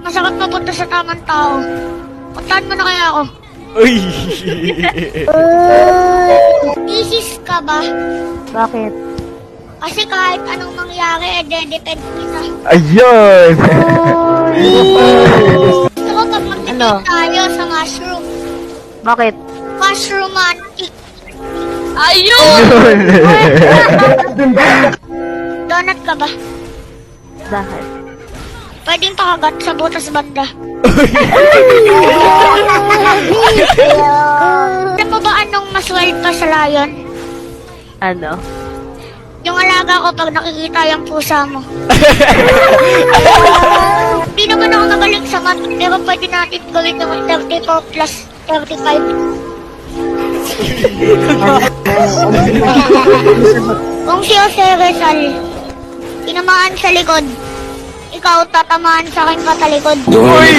Masakit mapunta sa tamang tao. Puntahan mo na kaya ako. Uy! Isis ka ba? Bakit? Kasi kahit anong mangyari, de-depend kita. Ayun! Gusto ko pag mag-depend Ano? tayo sa mushroom. Bakit? Mushromantic. Ayun! Donut ka ba? Bakit? Pwedeng pakagat sa butas banda. Alam mo ba anong mas wild pa sa lion? Ano? Yung alaga ko pag nakikita yung pusa mo. Hindi naman ako magaling sa math, pero pwede natin gawin naman 34 plus 35. Kung si Jose Rizal, tinamaan sa likod, ikaw tatamaan sa akin patalikod. Uy!